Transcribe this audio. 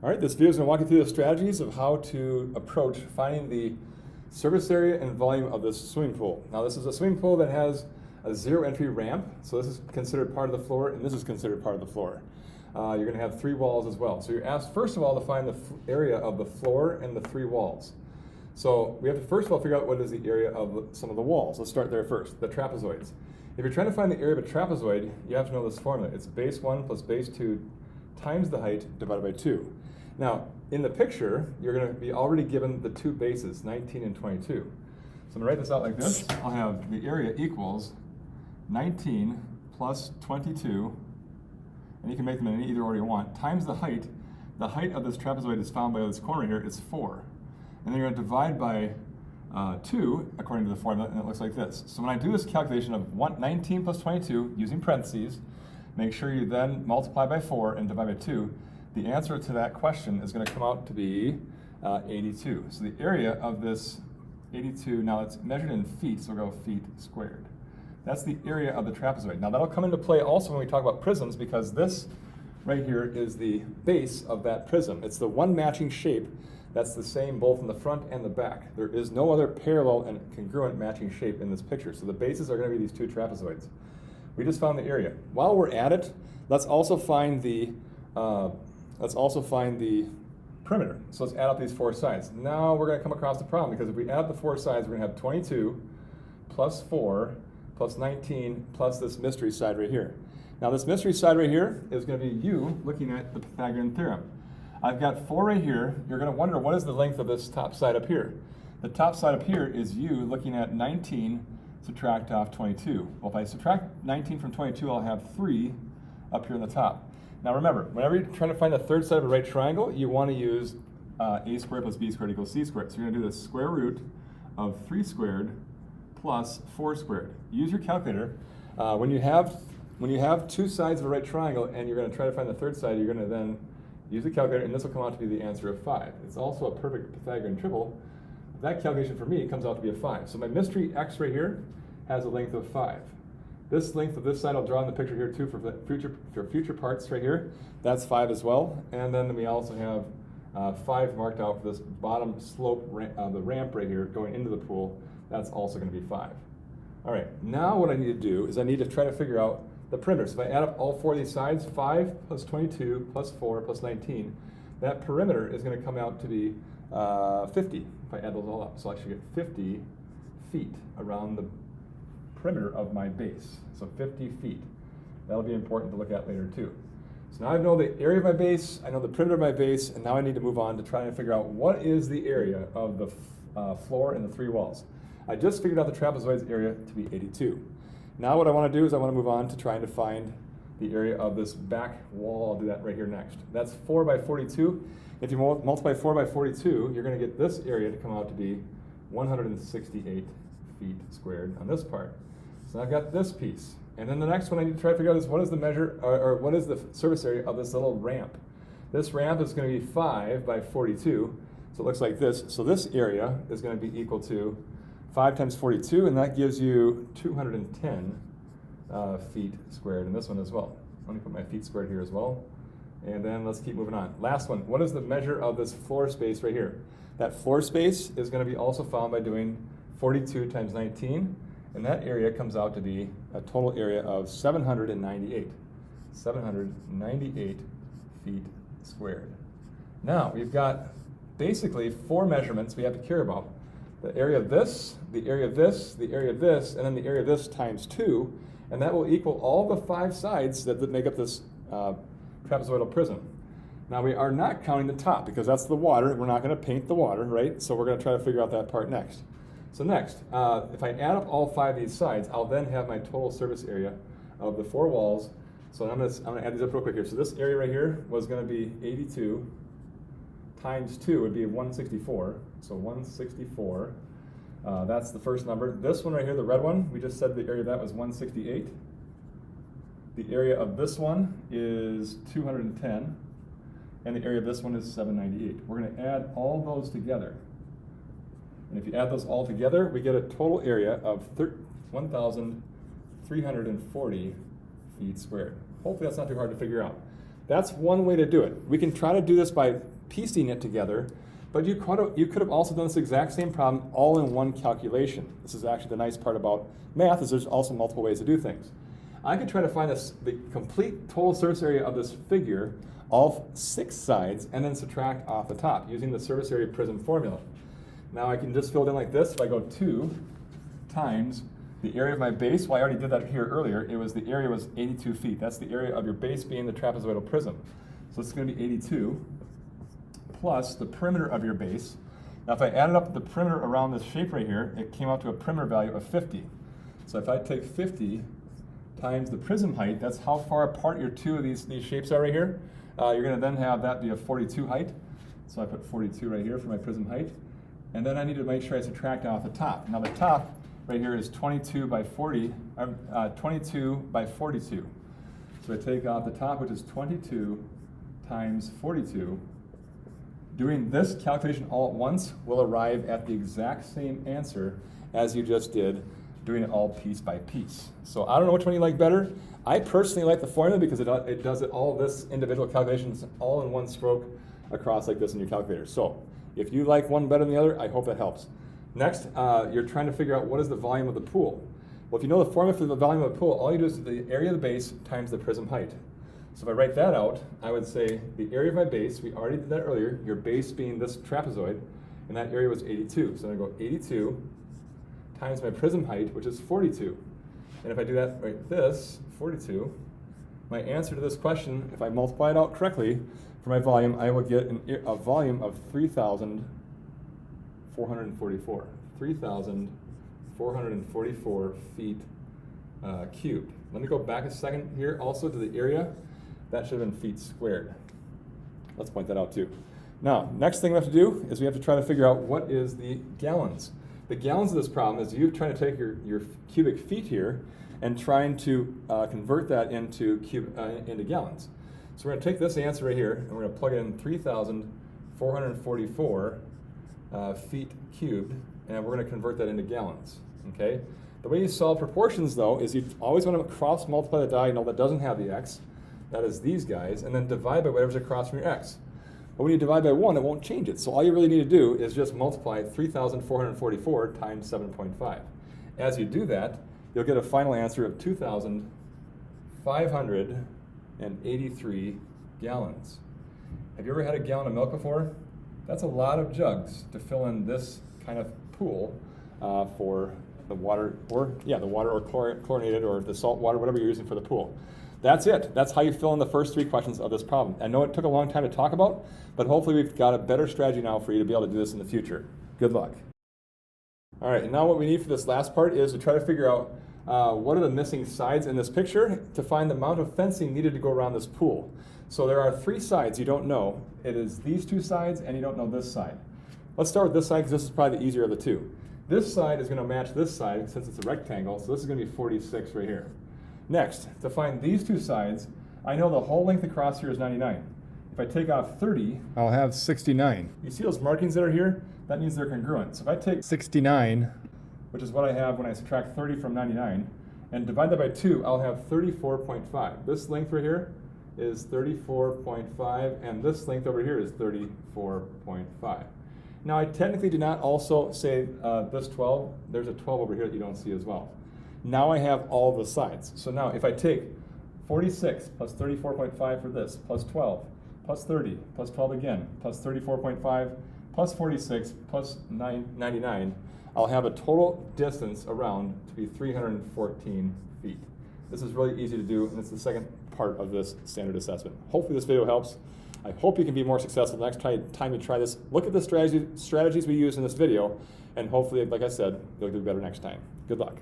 All right, this video is going to walk you through the strategies of how to approach finding the surface area and volume of this swimming pool. Now, this is a swimming pool that has a zero entry ramp, so this is considered part of the floor, and this is considered part of the floor. You're going to have three walls as well. So you're asked, first of all, to find the area of the floor and the three walls. So we have to first of all figure out what is the area of some of the walls. Let's start there first, the trapezoids. If you're trying to find the area of a trapezoid, you have to know this formula. It's base 1 plus base 2 times the height divided by 2. Now, in the picture, you're going to be already given the two bases, 19 and 22. So I'm going to write this out like this. I'll have the area equals 19 plus 22, and you can make them in either order you want, times the height. The height of this trapezoid is found by this corner here, it's 4. And then you're going to divide by 2, according to the formula, and it looks like this. So when I do this calculation of 19 plus 22, using parentheses, make sure you then multiply by 4 and divide by 2. The answer to that question is going to come out to be 82. So the area of this 82, now it's measured in feet, so we'll go feet squared. That's the area of the trapezoid. Now that'll come into play also when we talk about prisms, because this right here is the base of that prism. It's the one matching shape that's the same both in the front and the back. There is no other parallel and congruent matching shape in this picture. So the bases are going to be these two trapezoids. We just found the area. While we're at it, let's also find the perimeter. So let's add up these four sides. Now we're going to come across the problem, because if we add the four sides, we're going to have 22 plus 4 plus 19 plus this mystery side right here. Now this mystery side right here is going to be you looking at the Pythagorean theorem. I've got 4 right here. You're going to wonder, what is the length of this top side up here? The top side up here is you looking at 19 subtract off 22. Well, if I subtract 19 from 22, I'll have 3 up here on the top. Now remember, whenever you're trying to find the third side of a right triangle, you want to use a squared plus b squared equals c squared. So you're going to do the square root of 3 squared plus 4 squared. Use your calculator. When you have two sides of a right triangle and you're going to try to find the third side, you're going to then use the calculator, and this will come out to be the answer of 5. It's also a perfect Pythagorean triple. That calculation for me comes out to be a 5. So my mystery x right here has a length of 5. This length of this side I'll draw in the picture here too for future parts right here. That's 5 as well. And then we also have 5 marked out for this bottom slope, the ramp right here going into the pool. That's also going to be 5. All right, now what I need to do is I need to try to figure out the perimeter. So if I add up all 4 of these sides, 5 plus 22 plus 4 plus 19, that perimeter is going to come out to be 50 if I add those all up. So I should get 50 feet around the perimeter of my base. So 50 feet. That'll be important to look at later too. So now I know the area of my base, I know the perimeter of my base, and now I need to move on to try and figure out what is the area of the floor and the 3 walls. I just figured out the trapezoid's area to be 82. Now what I want to do is I want to move on to trying to find the area of this back wall. I'll do that right here next. That's 4 by 42. If you multiply 4 by 42, you're going to get this area to come out to be 168 feet squared on this part. So I've got this piece. And then the next one I need to try to figure out is what is the measure, or what is the surface area of this little ramp. This ramp is going to be 5 by 42, so it looks like this. So this area is going to be equal to 5 times 42, and that gives you 210 feet squared in this one as well. Let me put my feet squared here as well. And then let's keep moving on. Last one, what is the measure of this floor space right here? That floor space is going to be also found by doing 42 times 19, and that area comes out to be a total area of 798. 798 feet squared. Now, we've got basically 4 measurements we have to care about. The area of this, the area of this, the area of this, and then the area of this times 2, and that will equal all the 5 sides that make up this trapezoidal prism. Now we are not counting the top, because that's the water. We're not going to paint the water, right? So we're going to try to figure out that part next. So next, if I add up all 5 of these sides, I'll then have my total surface area of the 4 walls. So I'm going to add these up real quick here. So this area right here was going to be 82 times 2 would be 164. So 164, that's the first number. This one right here, the red one, we just said the area of that was 168. The area of this one is 210, and the area of this one is 798. We're going to add all those together. And if you add those all together, we get a total area of 1,340 feet squared. Hopefully that's not too hard to figure out. That's one way to do it. We can try to do this by piecing it together, but you could have also done this exact same problem all in one calculation. This is actually the nice part about math, is there's also multiple ways to do things. I could try to find the complete total surface area of this figure, all 6 sides, and then subtract off the top using the surface area prism formula. Now I can just fill it in like this. If I go 2 times the area of my base, well, I already did that here earlier. The area was 82 feet. That's the area of your base being the trapezoidal prism. So it's going to be 82 plus the perimeter of your base. Now if I added up the perimeter around this shape right here, it came out to a perimeter value of 50. So if I take 50 times the prism height, that's how far apart your two of these shapes are right here. You're going to then have that be a 42 height. So I put 42 right here for my prism height. And then I need to make sure I subtract off the top. Now the top right here is 22 by 42. So I take off the top, which is 22 times 42. Doing this calculation all at once will arrive at the exact same answer as you just did, doing it all piece by piece. So I don't know which one you like better. I personally like the formula because it does all this individual calculations all in one stroke across like this in your calculator. So if you like one better than the other, I hope that helps. Next, you're trying to figure out what is the volume of the pool. Well, if you know the formula for the volume of the pool, all you do is the area of the base times the prism height. So if I write that out, I would say the area of my base, we already did that earlier, your base being this trapezoid, and that area was 82. So I'm going to go 82 times my prism height, which is 42. And if I do that like this, 42, my answer to this question, if I multiply it out correctly for my volume, I will get a volume of 3,444. 3,444 feet cubed. Let me go back a second here also to the area. That should have been feet squared. Let's point that out too. Now, next thing we have to do is we have to try to figure out what is the gallons. The gallons of this problem is you trying to take your cubic feet here and trying to convert that into gallons. So we're going to take this answer right here and we're going to plug it in 3,444 feet cubed, and we're going to convert that into gallons. Okay. The way you solve proportions, though, is you always want to cross multiply the diagonal that doesn't have the x, that is these guys, and then divide by whatever's across from your x. But when you divide by 1, it won't change it. So all you really need to do is just multiply 3,444 times 7.5. As you do that, you'll get a final answer of 2,583 gallons. Have you ever had a gallon of milk before? That's a lot of jugs to fill in this kind of pool for the water, or chlorinated, or the salt water, whatever you're using for the pool. That's it. That's how you fill in the first 3 questions of this problem. I know it took a long time to talk about, but hopefully we've got a better strategy now for you to be able to do this in the future. Good luck. All right, and now what we need for this last part is to try to figure out what are the missing sides in this picture to find the amount of fencing needed to go around this pool. So there are 3 sides you don't know. It is these 2 sides, and you don't know this side. Let's start with this side because this is probably the easier of the 2. This side is going to match this side since it's a rectangle, so this is going to be 46 right here. Next, to find these 2 sides, I know the whole length across here is 99. If I take off 30, I'll have 69. You see those markings that are here? That means they're congruent. So if I take 69, which is what I have when I subtract 30 from 99, and divide that by 2, I'll have 34.5. This length right here is 34.5, and this length over here is 34.5. Now I technically did not also say this 12. There's a 12 over here that you don't see as well. Now I have all the sides. So now if I take 46 plus 34.5 for this, plus 12, plus 30, plus 12 again, plus 34.5, plus 46, plus 99, I'll have a total distance around to be 314 feet. This is really easy to do, and it's the second part of this standard assessment. Hopefully this video helps. I hope you can be more successful the next time you try this. Look at the strategies we use in this video, and hopefully, like I said, you'll do better next time. Good luck.